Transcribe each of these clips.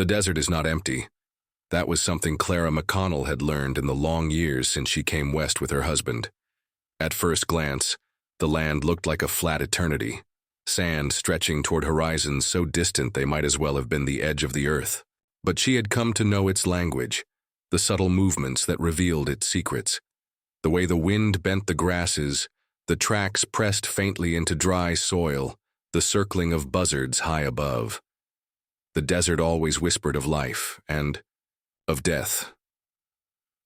The desert is not empty. That was something Clara McConnell had learned in the long years since she came west with her husband. At first glance, the land looked like a flat eternity, sand stretching toward horizons so distant they might as well have been the edge of the earth. But she had come to know its language, the subtle movements that revealed its secrets. The way the wind bent the grasses, the tracks pressed faintly into dry soil, the circling of buzzards high above. The desert always whispered of life and of death.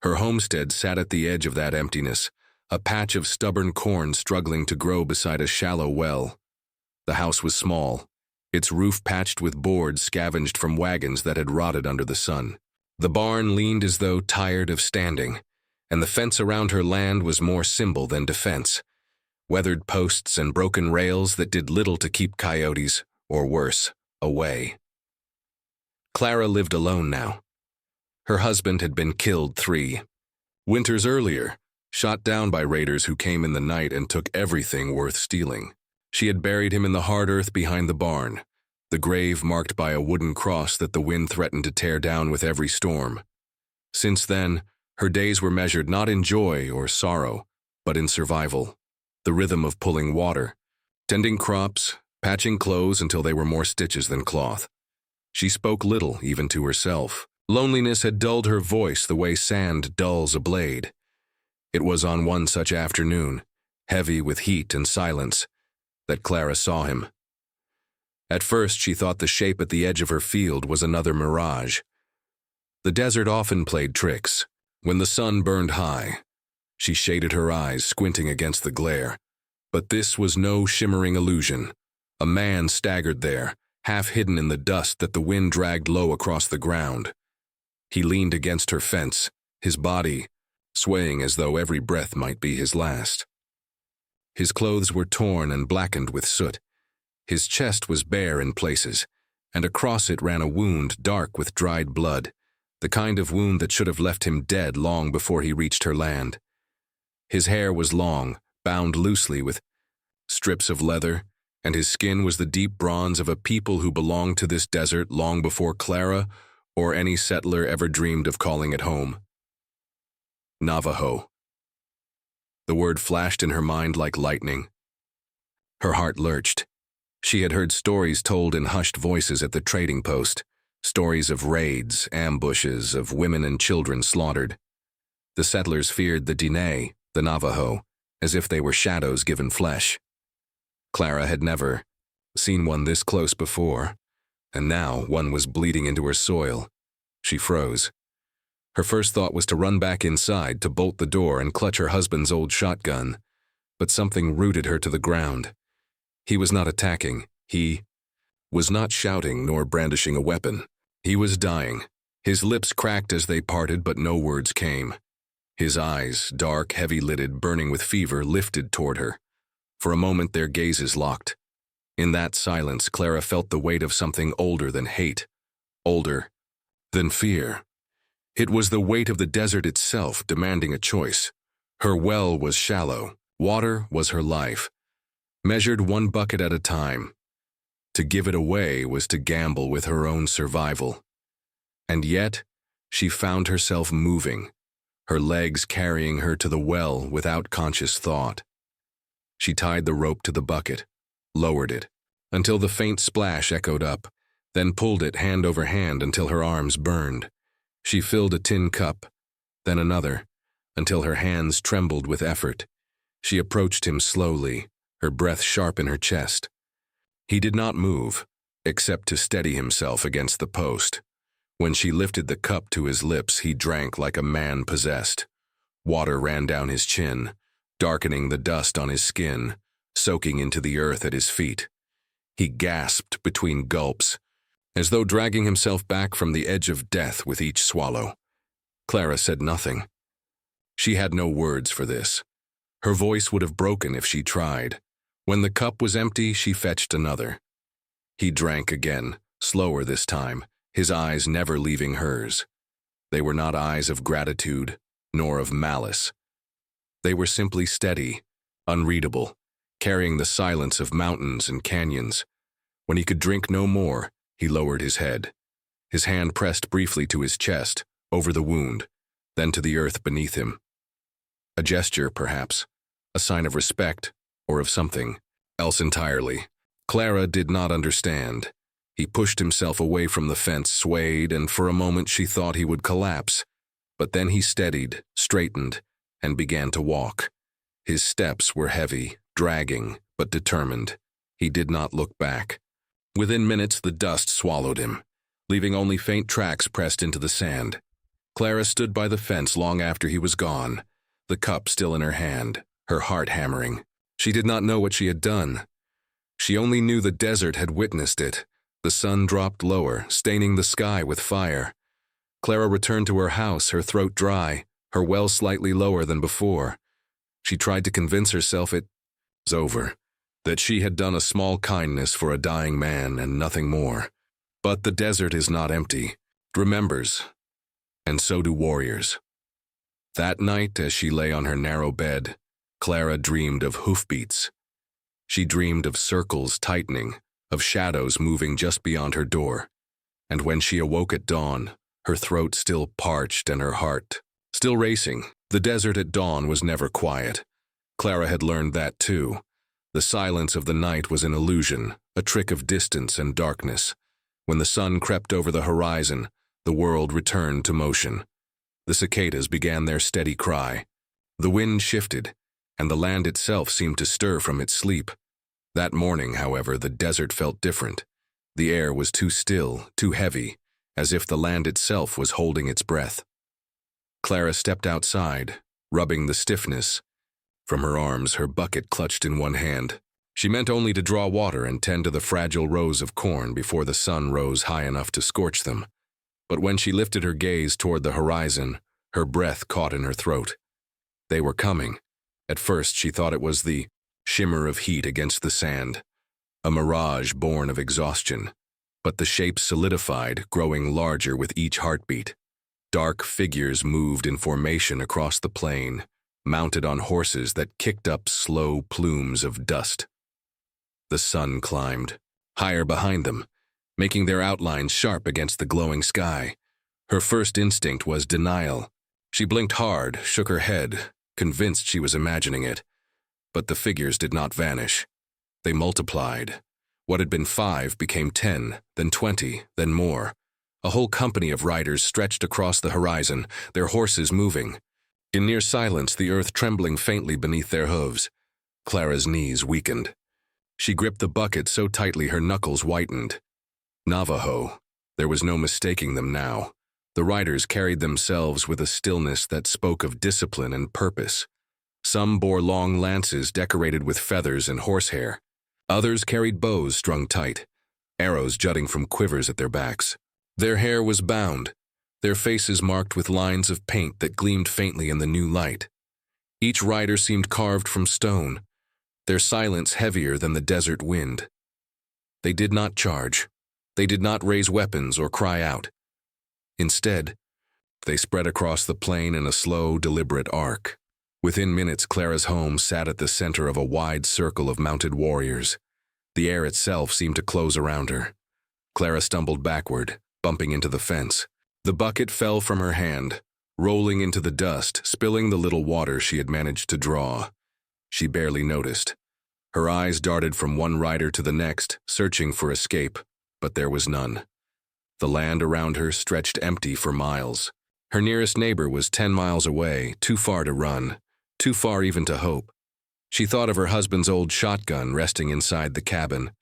Her homestead sat at the edge of that emptiness, a patch of stubborn corn struggling to grow beside a shallow well. The house was small, its roof patched with boards scavenged from wagons that had rotted under the sun. The barn leaned as though tired of standing, and the fence around her land was more symbol than defense. Weathered posts and broken rails that did little to keep coyotes, or worse, away. Clara lived alone now. Her husband had been killed 3 winters earlier, shot down by raiders who came in the night and took everything worth stealing. She had buried him in the hard earth behind the barn, the grave marked by a wooden cross that the wind threatened to tear down with every storm. Since then, her days were measured not in joy or sorrow, but in survival, the rhythm of pulling water, tending crops, patching clothes until they were more stitches than cloth. She spoke little, even to herself. Loneliness had dulled her voice the way sand dulls a blade. It was on one such afternoon, heavy with heat and silence, that Clara saw him. At first she thought the shape at the edge of her field was another mirage. The desert often played tricks. When the sun burned high, she shaded her eyes, squinting against the glare. But this was no shimmering illusion. A man staggered there, half hidden in the dust that the wind dragged low across the ground. He leaned against her fence, his body swaying as though every breath might be his last. His clothes were torn and blackened with soot. His chest was bare in places, and across it ran a wound dark with dried blood, the kind of wound that should have left him dead long before he reached her land. His hair was long, bound loosely with strips of leather, and his skin was the deep bronze of a people who belonged to this desert long before Clara or any settler ever dreamed of calling it home. Navajo. The word flashed in her mind like lightning. Her heart lurched. She had heard stories told in hushed voices at the trading post, stories of raids, ambushes, of women and children slaughtered. The settlers feared the Diné, the Navajo, as if they were shadows given flesh. Clara had never seen one this close before, and now one was bleeding into her soil. She froze. Her first thought was to run back inside, to bolt the door and clutch her husband's old shotgun, but something rooted her to the ground. He was not attacking. He was not shouting nor brandishing a weapon. He was dying. His lips cracked as they parted, but no words came. His eyes, dark, heavy-lidded, burning with fever, lifted toward her. For a moment their gazes locked. In that silence, Clara felt the weight of something older than hate, older than fear. It was the weight of the desert itself demanding a choice. Her well was shallow. Water was her life, measured one bucket at a time. To give it away was to gamble with her own survival. And yet, she found herself moving, her legs carrying her to the well without conscious thought. She tied the rope to the bucket, lowered it, until the faint splash echoed up, then pulled it hand over hand until her arms burned. She filled a tin cup, then another, until her hands trembled with effort. She approached him slowly, her breath sharp in her chest. He did not move, except to steady himself against the post. When she lifted the cup to his lips, he drank like a man possessed. Water ran down his chin, darkening the dust on his skin, soaking into the earth at his feet. He gasped between gulps, as though dragging himself back from the edge of death with each swallow. Clara said nothing. She had no words for this. Her voice would have broken if she tried. When the cup was empty, she fetched another. He drank again, slower this time, his eyes never leaving hers. They were not eyes of gratitude, nor of malice. They were simply steady, unreadable, carrying the silence of mountains and canyons. When he could drink no more, he lowered his head. His hand pressed briefly to his chest, over the wound, then to the earth beneath him. A gesture, perhaps, a sign of respect, or of something else entirely. Clara did not understand. He pushed himself away from the fence, swayed, and for a moment she thought he would collapse. But then he steadied, straightened, and began to walk. His steps were heavy, dragging, but determined. He did not look back. Within minutes, the dust swallowed him, leaving only faint tracks pressed into the sand. Clara stood by the fence long after he was gone, the cup still in her hand, her heart hammering. She did not know what she had done. She only knew the desert had witnessed it. The sun dropped lower, staining the sky with fire. Clara returned to her house, her throat dry, her well slightly lower than before. She tried to convince herself it was over, that she had done a small kindness for a dying man and nothing more. But the desert is not empty. It remembers, and so do warriors. That night, as she lay on her narrow bed, Clara dreamed of hoofbeats. She dreamed of circles tightening, of shadows moving just beyond her door. And when she awoke at dawn, her throat still parched and her heart still racing. The desert at dawn was never quiet. Clara had learned that too. The silence of the night was an illusion, a trick of distance and darkness. When the sun crept over the horizon, the world returned to motion. The cicadas began their steady cry. The wind shifted, and the land itself seemed to stir from its sleep. That morning, however, the desert felt different. The air was too still, too heavy, as if the land itself was holding its breath. Clara stepped outside, rubbing the stiffness from her arms, her bucket clutched in one hand. She meant only to draw water and tend to the fragile rows of corn before the sun rose high enough to scorch them. But when she lifted her gaze toward the horizon, her breath caught in her throat. They were coming. At first she thought it was the shimmer of heat against the sand, a mirage born of exhaustion. But the shapes solidified, growing larger with each heartbeat. Dark figures moved in formation across the plain, mounted on horses that kicked up slow plumes of dust. The sun climbed, higher behind them, making their outlines sharp against the glowing sky. Her first instinct was denial. She blinked hard, shook her head, convinced she was imagining it. But the figures did not vanish. They multiplied. What had been 5 became 10, then 20, then more. A whole company of riders stretched across the horizon, their horses moving. In near silence, the earth trembling faintly beneath their hooves. Clara's knees weakened. She gripped the bucket so tightly her knuckles whitened. Navajo. There was no mistaking them now. The riders carried themselves with a stillness that spoke of discipline and purpose. Some bore long lances decorated with feathers and horsehair. Others carried bows strung tight, arrows jutting from quivers at their backs. Their hair was bound, their faces marked with lines of paint that gleamed faintly in the new light. Each rider seemed carved from stone, their silence heavier than the desert wind. They did not charge. They did not raise weapons or cry out. Instead, they spread across the plain in a slow, deliberate arc. Within minutes, Clara's home sat at the center of a wide circle of mounted warriors. The air itself seemed to close around her. Clara stumbled backward, bumping into the fence. The bucket fell from her hand, rolling into the dust, spilling the little water she had managed to draw. She barely noticed. Her eyes darted from one rider to the next, searching for escape, but there was none. The land around her stretched empty for miles. Her nearest neighbor was 10 miles away, too far to run, too far even to hope. She thought of her husband's old shotgun resting inside the cabin,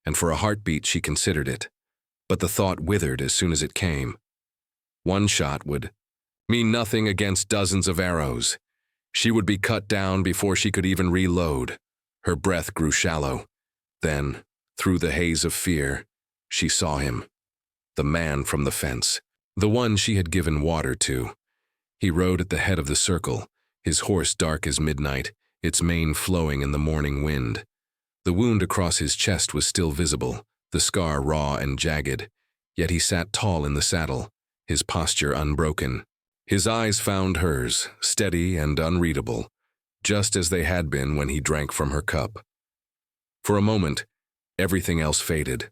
and for a heartbeat she considered it. But the thought withered as soon as it came. One shot would mean nothing against dozens of arrows. She would be cut down before she could even reload. Her breath grew shallow. Then, through the haze of fear, she saw him. The man from the fence. The one she had given water to. He rode at the head of the circle, his horse dark as midnight, its mane flowing in the morning wind. The wound across his chest was still visible, the scar raw and jagged, yet he sat tall in the saddle, his posture unbroken. His eyes found hers, steady and unreadable, just as they had been when he drank from her cup. For a moment, everything else faded.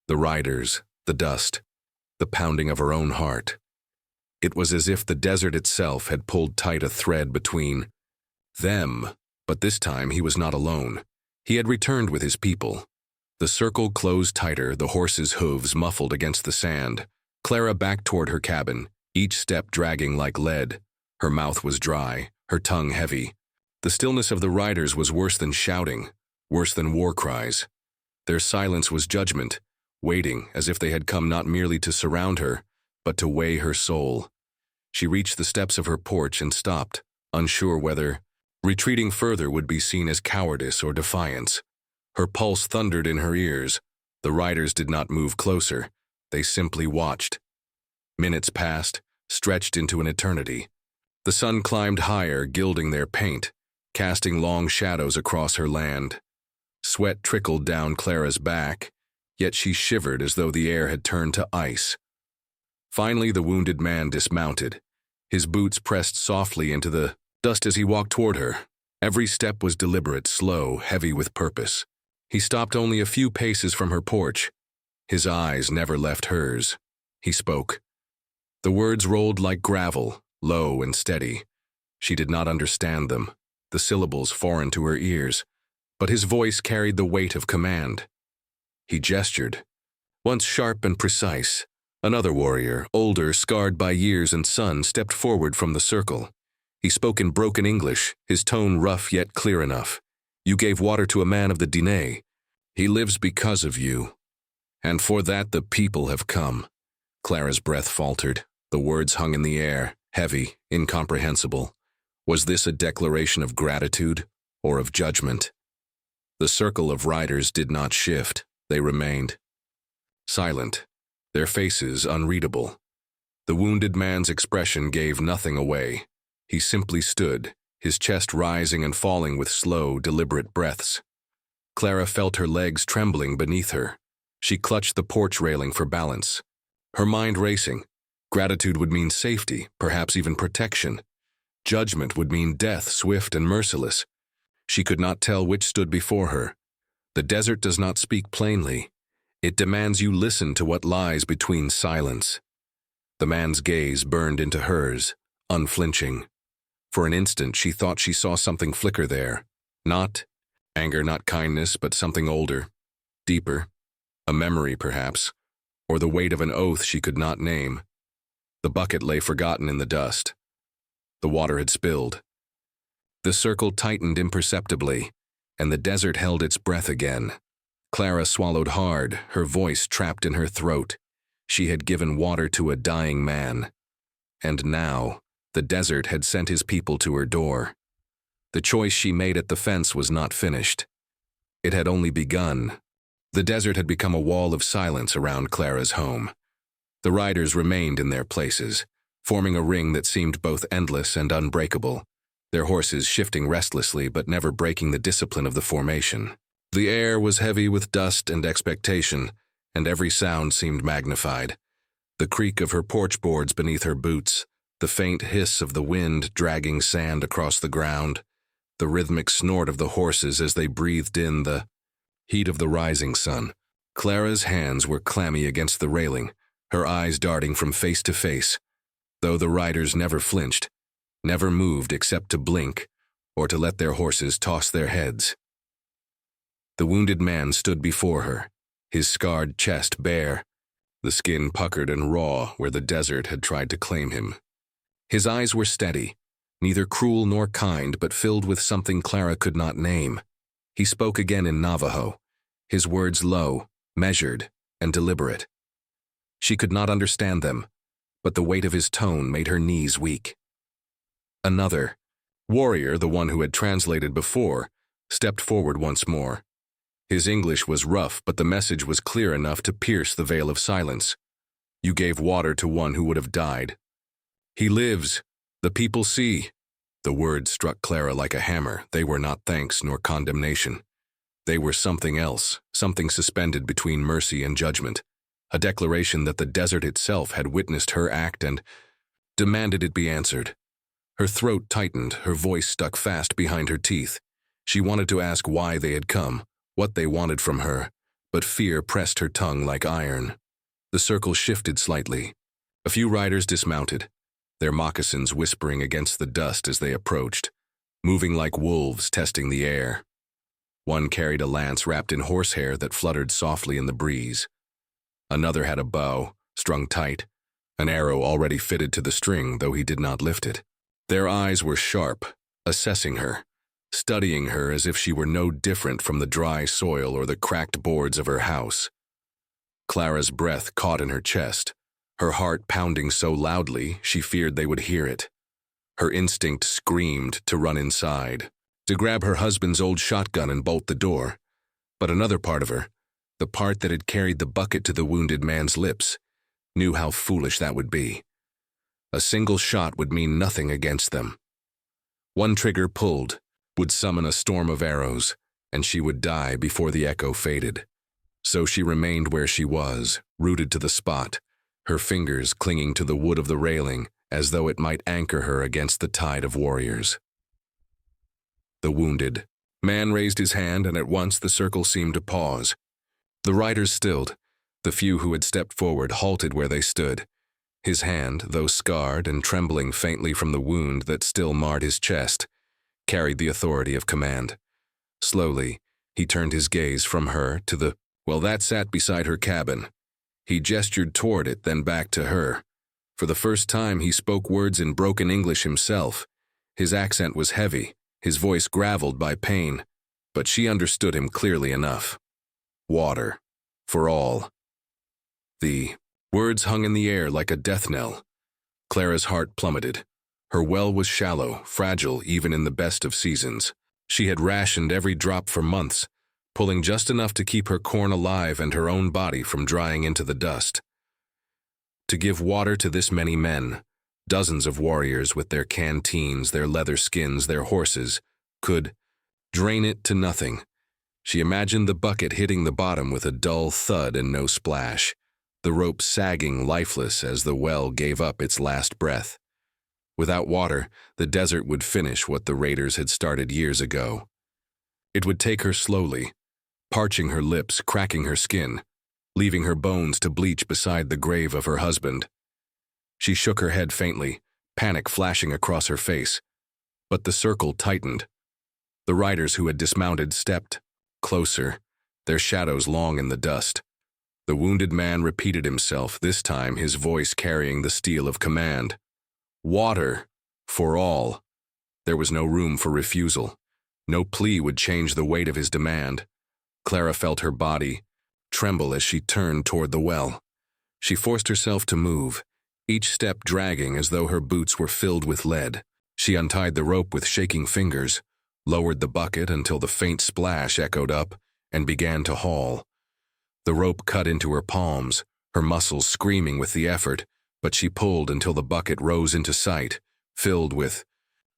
The riders, the dust, the pounding of her own heart. It was as if the desert itself had pulled tight a thread between them, but this time he was not alone. He had returned with his people. The circle closed tighter, the horses' hooves muffled against the sand. Clara backed toward her cabin, each step dragging like lead. Her mouth was dry, her tongue heavy. The stillness of the riders was worse than shouting, worse than war cries. Their silence was judgment, waiting as if they had come not merely to surround her, but to weigh her soul. She reached the steps of her porch and stopped, unsure whether retreating further would be seen as cowardice or defiance. Her pulse thundered in her ears. The riders did not move closer. They simply watched. Minutes passed, stretched into an eternity. The sun climbed higher, gilding their paint, casting long shadows across her land. Sweat trickled down Clara's back, yet she shivered as though the air had turned to ice. Finally, the wounded man dismounted. His boots pressed softly into the dust as he walked toward her. Every step was deliberate, slow, heavy with purpose. He stopped only a few paces from her porch. His eyes never left hers. He spoke. The words rolled like gravel, low and steady. She did not understand them, the syllables foreign to her ears, but his voice carried the weight of command. He gestured, once sharp and precise. Another warrior, older, scarred by years and sun, stepped forward from the circle. He spoke in broken English, his tone rough yet clear enough. You gave water to a man of the Diné. He lives because of you. And for that the people have come. Clara's breath faltered. The words hung in the air, heavy, incomprehensible. Was this a declaration of gratitude or of judgment? The circle of riders did not shift. They remained silent, their faces unreadable. The wounded man's expression gave nothing away. He simply stood, his chest rising and falling with slow, deliberate breaths. Clara felt her legs trembling beneath her. She clutched the porch railing for balance. Her mind racing. Gratitude would mean safety, perhaps even protection. Judgment would mean death, swift and merciless. She could not tell which stood before her. The desert does not speak plainly. It demands you listen to what lies between silence. The man's gaze burned into hers, unflinching. For an instant, she thought she saw something flicker there. Not anger, not kindness, but something older, deeper. A memory, perhaps, or the weight of an oath she could not name. The bucket lay forgotten in the dust. The water had spilled. The circle tightened imperceptibly, and the desert held its breath again. Clara swallowed hard, her voice trapped in her throat. She had given water to a dying man. And now, the desert had sent his people to her door. The choice she made at the fence was not finished. It had only begun. The desert had become a wall of silence around Clara's home. The riders remained in their places, forming a ring that seemed both endless and unbreakable, their horses shifting restlessly but never breaking the discipline of the formation. The air was heavy with dust and expectation, and every sound seemed magnified. The creak of her porch boards beneath her boots, the faint hiss of the wind dragging sand across the ground, the rhythmic snort of the horses as they breathed in the heat of the rising sun. Clara's hands were clammy against the railing, her eyes darting from face to face, though the riders never flinched, never moved except to blink or to let their horses toss their heads. The wounded man stood before her, his scarred chest bare, the skin puckered and raw where the desert had tried to claim him. His eyes were steady, neither cruel nor kind, but filled with something Clara could not name. He spoke again in Navajo, his words low, measured, and deliberate. She could not understand them, but the weight of his tone made her knees weak. Another warrior, the one who had translated before, stepped forward once more. His English was rough, but the message was clear enough to pierce the veil of silence. You gave water to one who would have died. He lives. The people see. The words struck Clara like a hammer. They were not thanks nor condemnation. They were something else, something suspended between mercy and judgment, a declaration that the desert itself had witnessed her act and demanded it be answered. Her throat tightened, her voice stuck fast behind her teeth. She wanted to ask why they had come, what they wanted from her, but fear pressed her tongue like iron. The circle shifted slightly. A few riders dismounted, their moccasins whispering against the dust as they approached, moving like wolves testing the air. One carried a lance wrapped in horsehair that fluttered softly in the breeze. Another had a bow, strung tight, an arrow already fitted to the string, though he did not lift it. Their eyes were sharp, assessing her, studying her as if she were no different from the dry soil or the cracked boards of her house. Clara's breath caught in her chest, her heart pounding so loudly she feared they would hear it. Her instinct screamed to run inside, to grab her husband's old shotgun and bolt the door. But another part of her, the part that had carried the bucket to the wounded man's lips, knew how foolish that would be. A single shot would mean nothing against them. One trigger pulled would summon a storm of arrows, and she would die before the echo faded. So she remained where she was, rooted to the spot, her fingers clinging to the wood of the railing as though it might anchor her against the tide of warriors. The wounded man raised his hand, and at once the circle seemed to pause. The riders stilled. The few who had stepped forward halted where they stood. His hand, though scarred and trembling faintly from the wound that still marred his chest, carried the authority of command. Slowly, he turned his gaze from her to the well that sat beside her cabin. He gestured toward it, then back to her. For the first time, he spoke words in broken English himself. His accent was heavy, his voice graveled by pain, but she understood him clearly enough. Water. For all. The words hung in the air like a death knell. Clara's heart plummeted. Her well was shallow, fragile even in the best of seasons. She had rationed every drop for months, pulling just enough to keep her corn alive and her own body from drying into the dust. To give water to this many men, dozens of warriors with their canteens, their leather skins, their horses, could drain it to nothing. She imagined the bucket hitting the bottom with a dull thud and no splash, the rope sagging lifeless as the well gave up its last breath. Without water, the desert would finish what the raiders had started years ago. It would take her slowly, parching her lips, cracking her skin, leaving her bones to bleach beside the grave of her husband. She shook her head faintly, panic flashing across her face. But the circle tightened. The riders who had dismounted stepped closer, their shadows long in the dust. The wounded man repeated himself, this time his voice carrying the steel of command. Water. For all. There was no room for refusal. No plea would change the weight of his demand. Clara felt her body tremble as she turned toward the well. She forced herself to move, each step dragging as though her boots were filled with lead. She untied the rope with shaking fingers, lowered the bucket until the faint splash echoed up, and began to haul. The rope cut into her palms, her muscles screaming with the effort, but she pulled until the bucket rose into sight, filled with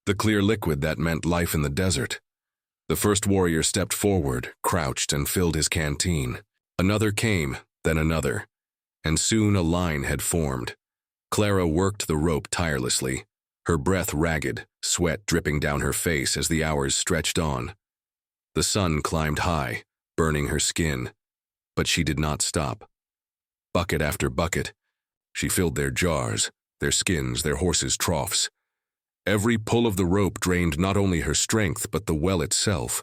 the clear liquid that meant life in the desert. The first warrior stepped forward, crouched, and filled his canteen. Another came, then another, and soon a line had formed. Clara worked the rope tirelessly, her breath ragged, sweat dripping down her face as the hours stretched on. The sun climbed high, burning her skin, but she did not stop. Bucket after bucket, she filled their jars, their skins, their horses' troughs. Every pull of the rope drained not only her strength but the well itself,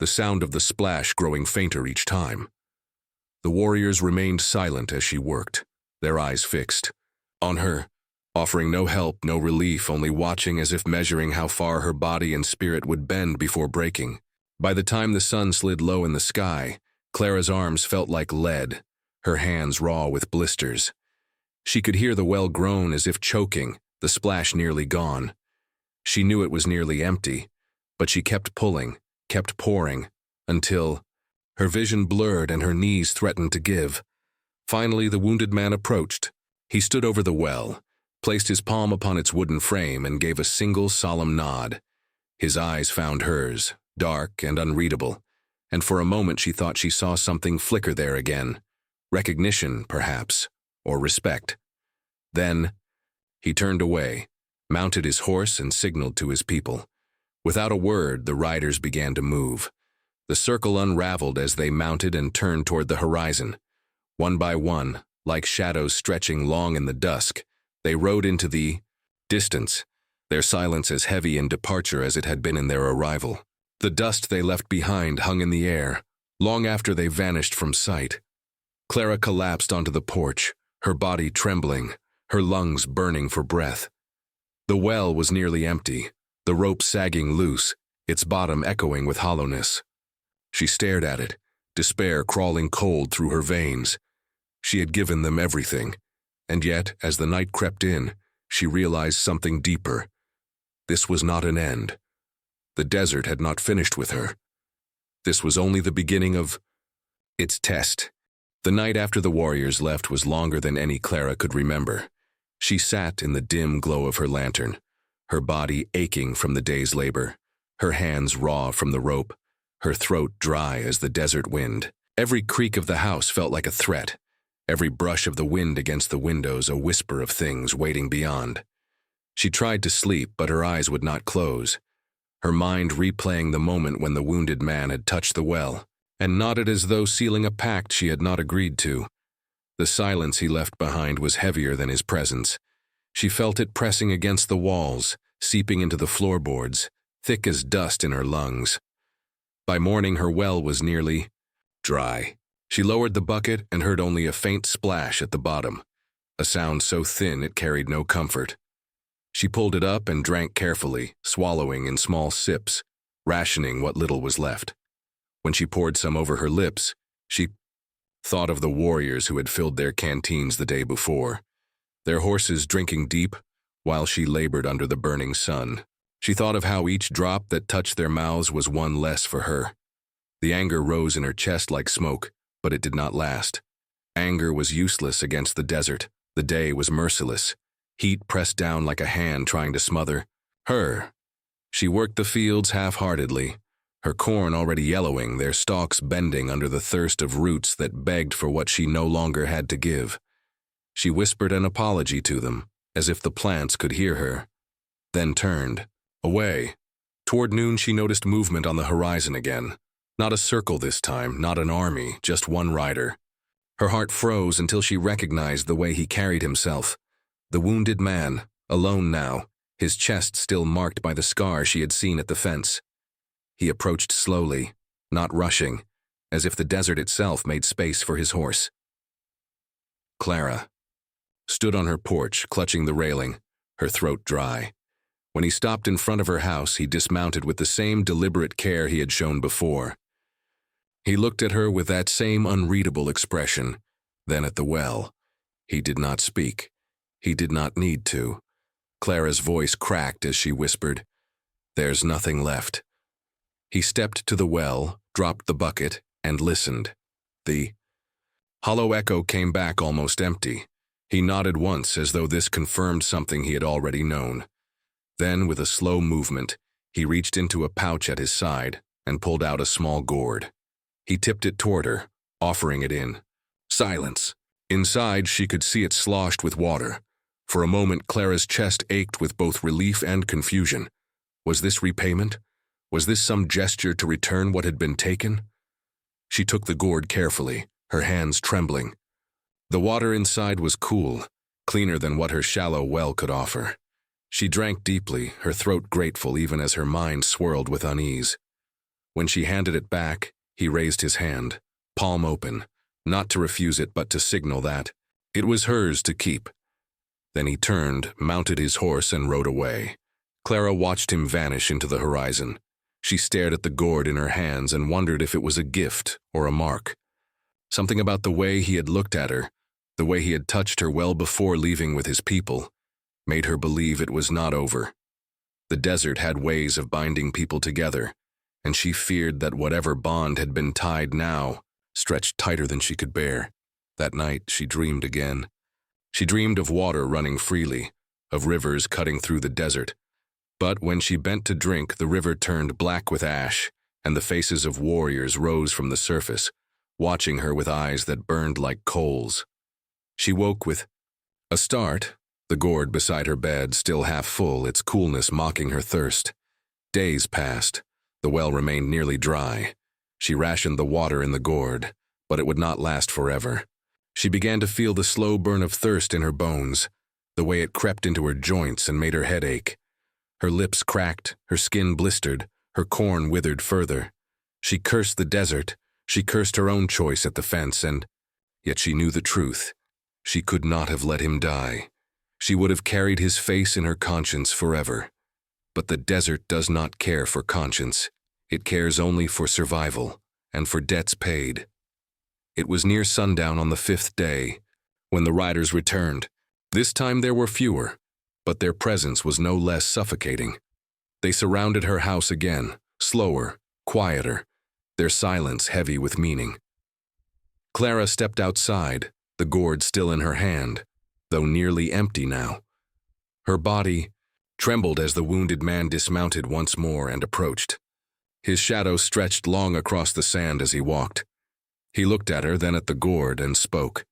the sound of the splash growing fainter each time. The warriors remained silent as she worked, their eyes fixed on her, offering no help, no relief, only watching as if measuring how far her body and spirit would bend before breaking. By the time the sun slid low in the sky, Clara's arms felt like lead, her hands raw with blisters. She could hear the well groan as if choking, the splash nearly gone. She knew it was nearly empty, but she kept pulling, kept pouring, until her vision blurred and her knees threatened to give. Finally, the wounded man approached. He stood over the well, placed his palm upon its wooden frame, and gave a single solemn nod. His eyes found hers, dark and unreadable, and for a moment she thought she saw something flicker there again. Recognition, perhaps, or respect. Then he turned away, mounted his horse, and signaled to his people. Without a word, the riders began to move. The circle unraveled as they mounted and turned toward the horizon. One by one, like shadows stretching long in the dusk. They rode into the distance, their silence as heavy in departure as it had been in their arrival. The dust they left behind hung in the air, long after they vanished from sight. Clara collapsed onto the porch, her body trembling, her lungs burning for breath. The well was nearly empty, the rope sagging loose, its bottom echoing with hollowness. She stared at it, despair crawling cold through her veins. She had given them everything, and yet, as the night crept in, she realized something deeper. This was not an end. The desert had not finished with her. This was only the beginning of its test. The night after the warriors left was longer than any Clara could remember. She sat in the dim glow of her lantern, her body aching from the day's labor, her hands raw from the rope, her throat dry as the desert wind. Every creak of the house felt like a threat, every brush of the wind against the windows a whisper of things waiting beyond. She tried to sleep, but her eyes would not close, her mind replaying the moment when the wounded man had touched the well, and nodded as though sealing a pact she had not agreed to. The silence he left behind was heavier than his presence. She felt it pressing against the walls, seeping into the floorboards, thick as dust in her lungs. By morning her well was nearly dry. She lowered the bucket and heard only a faint splash at the bottom, a sound so thin it carried no comfort. She pulled it up and drank carefully, swallowing in small sips, rationing what little was left. When she poured some over her lips, she thought of the warriors who had filled their canteens the day before, their horses drinking deep while she labored under the burning sun. She thought of how each drop that touched their mouths was one less for her. The anger rose in her chest like smoke, but it did not last. Anger was useless against the desert. The day was merciless. Heat pressed down like a hand trying to smother her. She worked the fields half-heartedly, her corn already yellowing, their stalks bending under the thirst of roots that begged for what she no longer had to give. She whispered an apology to them, as if the plants could hear her, then turned away. Toward noon she noticed movement on the horizon again. Not a circle this time, not an army, just one rider. Her heart froze until she recognized the way he carried himself. The wounded man, alone now, his chest still marked by the scar she had seen at the fence. He approached slowly, not rushing, as if the desert itself made space for his horse. Clara stood on her porch, clutching the railing, her throat dry. When he stopped in front of her house, he dismounted with the same deliberate care he had shown before. He looked at her with that same unreadable expression, then at the well. He did not speak. He did not need to. Clara's voice cracked as she whispered, "There's nothing left." He stepped to the well, dropped the bucket, and listened. The hollow echo came back almost empty. He nodded once as though this confirmed something he had already known. Then, with a slow movement, he reached into a pouch at his side and pulled out a small gourd. He tipped it toward her, offering it in. Silence. Inside, she could see it sloshed with water. For a moment, Clara's chest ached with both relief and confusion. Was this repayment? Was this some gesture to return what had been taken? She took the gourd carefully, her hands trembling. The water inside was cool, cleaner than what her shallow well could offer. She drank deeply, her throat grateful even as her mind swirled with unease. When she handed it back, he raised his hand, palm open, not to refuse it but to signal that it was hers to keep. Then he turned, mounted his horse, and rode away. Clara watched him vanish into the horizon. She stared at the gourd in her hands and wondered if it was a gift or a mark. Something about the way he had looked at her, the way he had touched her well before leaving with his people, made her believe it was not over. The desert had ways of binding people together, and she feared that whatever bond had been tied now stretched tighter than she could bear. That night she dreamed again. She dreamed of water running freely, of rivers cutting through the desert. But when she bent to drink, the river turned black with ash, and the faces of warriors rose from the surface, watching her with eyes that burned like coals. She woke with a start, the gourd beside her bed still half full, its coolness mocking her thirst. Days passed. The well remained nearly dry. She rationed the water in the gourd, but it would not last forever. She began to feel the slow burn of thirst in her bones, the way it crept into her joints and made her head ache. Her lips cracked, her skin blistered, her corn withered further. She cursed the desert, she cursed her own choice at the fence, and yet she knew the truth. She could not have let him die. She would have carried his face in her conscience forever. But the desert does not care for conscience. It cares only for survival, and for debts paid. It was near sundown on the 5th day, when the riders returned. This time there were fewer, but their presence was no less suffocating. They surrounded her house again, slower, quieter, their silence heavy with meaning. Clara stepped outside, the gourd still in her hand, though nearly empty now. Her body trembled as the wounded man dismounted once more and approached. His shadow stretched long across the sand as he walked. He looked at her, then at the gourd, and spoke.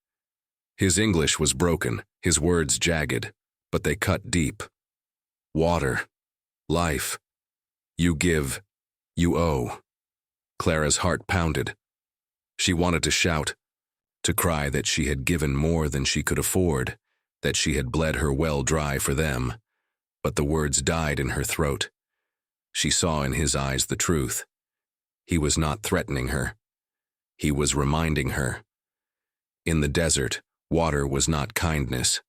His English was broken, his words jagged, but they cut deep. Water. Life. You give. You owe. Clara's heart pounded. She wanted to shout, to cry that she had given more than she could afford, that she had bled her well dry for them, but the words died in her throat. She saw in his eyes the truth. He was not threatening her. He was reminding her. In the desert, water was not kindness.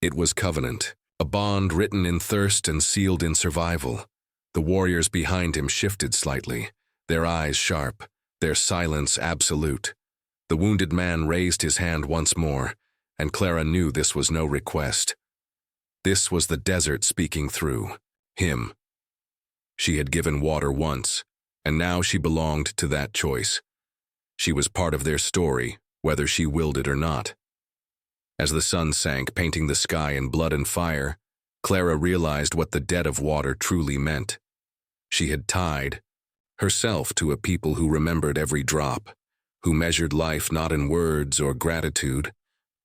It was covenant, a bond written in thirst and sealed in survival. The warriors behind him shifted slightly, their eyes sharp, their silence absolute. The wounded man raised his hand once more, and Clara knew this was no request. This was the desert speaking through him. She had given water once, and now she belonged to that choice. She was part of their story, whether she willed it or not. As the sun sank, painting the sky in blood and fire, Clara realized what the debt of water truly meant. She had tied herself to a people who remembered every drop, who measured life not in words or gratitude,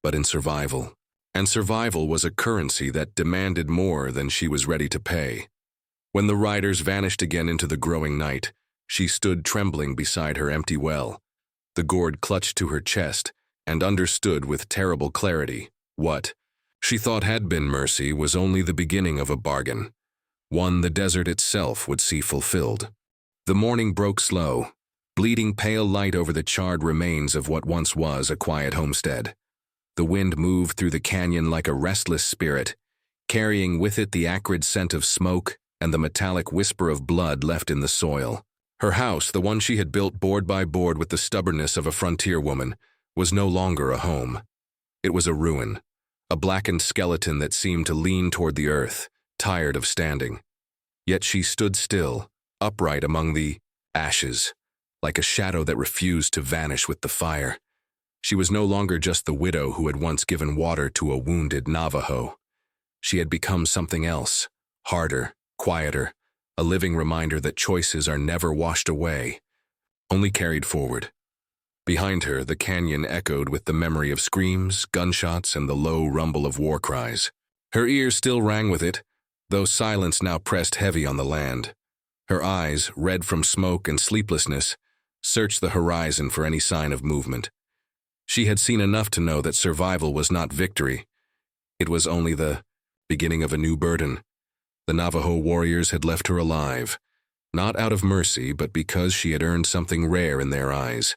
but in survival. And survival was a currency that demanded more than she was ready to pay. When the riders vanished again into the growing night, she stood trembling beside her empty well. The gourd clutched to her chest, and understood with terrible clarity what she thought had been mercy was only the beginning of a bargain, one the desert itself would see fulfilled. The morning broke slow, bleeding pale light over the charred remains of what once was a quiet homestead. The wind moved through the canyon like a restless spirit, carrying with it the acrid scent of smoke and the metallic whisper of blood left in the soil. Her house, the one she had built board by board with the stubbornness of a frontier woman, was no longer a home. It was a ruin, a blackened skeleton that seemed to lean toward the earth, tired of standing. Yet she stood still, upright among the ashes, like a shadow that refused to vanish with the fire. She was no longer just the widow who had once given water to a wounded Navajo. She had become something else, harder, quieter, a living reminder that choices are never washed away, only carried forward. Behind her, the canyon echoed with the memory of screams, gunshots, and the low rumble of war cries. Her ears still rang with it, though silence now pressed heavy on the land. Her eyes, red from smoke and sleeplessness, searched the horizon for any sign of movement. She had seen enough to know that survival was not victory. It was only the beginning of a new burden. The Navajo warriors had left her alive, not out of mercy, but because she had earned something rare in their eyes.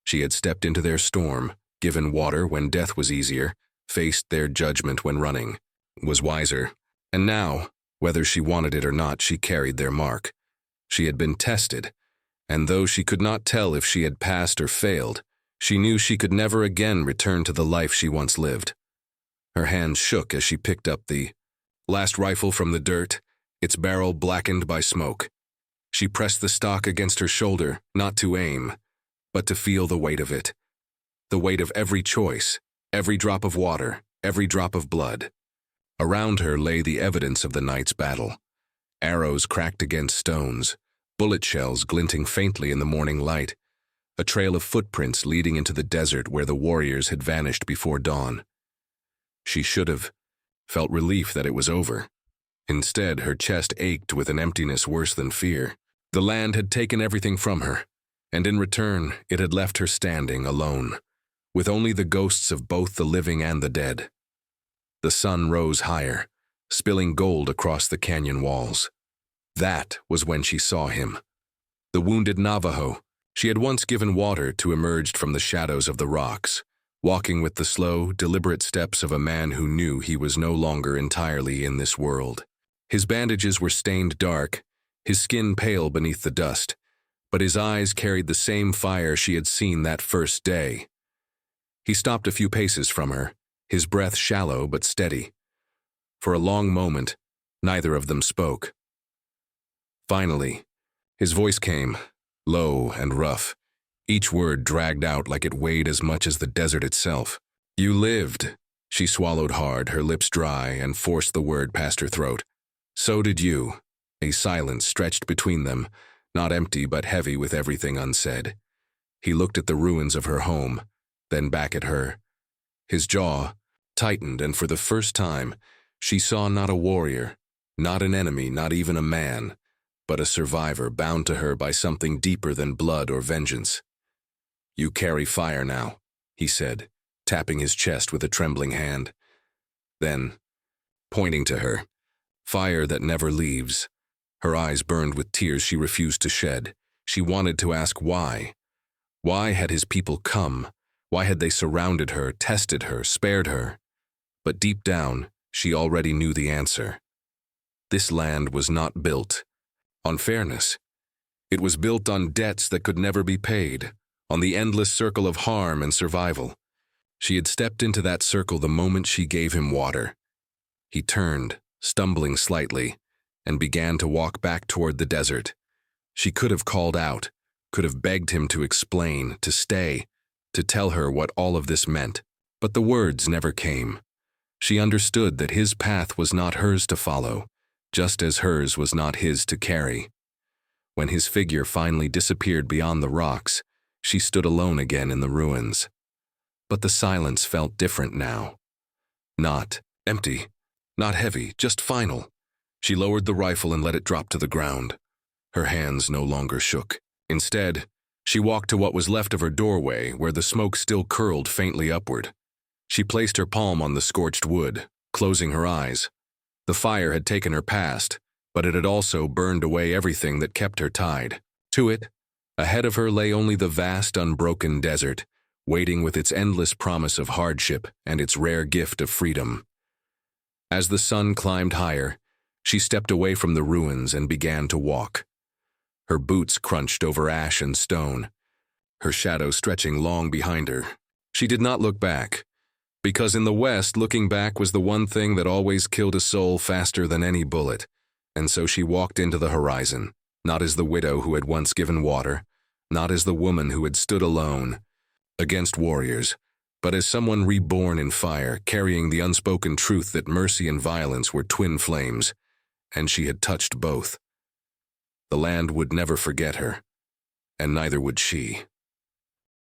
She had stepped into their storm, given water when death was easier, faced their judgment when running was wiser. And now, whether she wanted it or not, she carried their mark. She had been tested, and though she could not tell if she had passed or failed, she knew she could never again return to the life she once lived. Her hands shook as she picked up the last rifle from the dirt, its barrel blackened by smoke. She pressed the stock against her shoulder, not to aim, but to feel the weight of it. The weight of every choice, every drop of water, every drop of blood. Around her lay the evidence of the night's battle. Arrows cracked against stones, bullet shells glinting faintly in the morning light, a trail of footprints leading into the desert where the warriors had vanished before dawn. She should have felt relief that it was over. Instead, her chest ached with an emptiness worse than fear. The land had taken everything from her, and in return, it had left her standing alone, with only the ghosts of both the living and the dead. The sun rose higher, spilling gold across the canyon walls. That was when she saw him. The wounded Navajo she had once given water to emerged from the shadows of the rocks, walking with the slow, deliberate steps of a man who knew he was no longer entirely in this world. His bandages were stained dark, his skin pale beneath the dust, but his eyes carried the same fire she had seen that first day. He stopped a few paces from her, his breath shallow but steady. For a long moment, neither of them spoke. Finally, his voice came, low and rough, each word dragged out like it weighed as much as the desert itself. "You lived." She swallowed hard, her lips dry, and forced the word past her throat. "So did you." A silence stretched between them, not empty but heavy with everything unsaid. He looked at the ruins of her home, then back at her. His jaw tightened, and for the first time, she saw not a warrior, not an enemy, not even a man, but a survivor bound to her by something deeper than blood or vengeance. "You carry fire now," he said, tapping his chest with a trembling hand. Then, pointing to her, "Fire that never leaves." Her eyes burned with tears she refused to shed. She wanted to ask why. Why had his people come? Why had they surrounded her, tested her, spared her? But deep down, she already knew the answer. This land was not built on fairness. It was built on debts that could never be paid, on the endless circle of harm and survival. She had stepped into that circle the moment she gave him water. He turned, stumbling slightly, and began to walk back toward the desert. She could have called out, could have begged him to explain, to stay, to tell her what all of this meant, but the words never came. She understood that his path was not hers to follow, just as hers was not his to carry. When his figure finally disappeared beyond the rocks, she stood alone again in the ruins. But the silence felt different now. Not empty, not heavy, just final. She lowered the rifle and let it drop to the ground. Her hands no longer shook. Instead, she walked to what was left of her doorway, where the smoke still curled faintly upward. She placed her palm on the scorched wood, closing her eyes. The fire had taken her past, but it had also burned away everything that kept her tied to it. Ahead of her lay only the vast, unbroken desert, waiting with its endless promise of hardship and its rare gift of freedom. As the sun climbed higher, she stepped away from the ruins and began to walk. Her boots crunched over ash and stone, her shadow stretching long behind her. She did not look back, because in the West, looking back was the one thing that always killed a soul faster than any bullet. And so she walked into the horizon, not as the widow who had once given water, not as the woman who had stood alone against warriors, but as someone reborn in fire, carrying the unspoken truth that mercy and violence were twin flames, and she had touched both. The land would never forget her, and neither would she.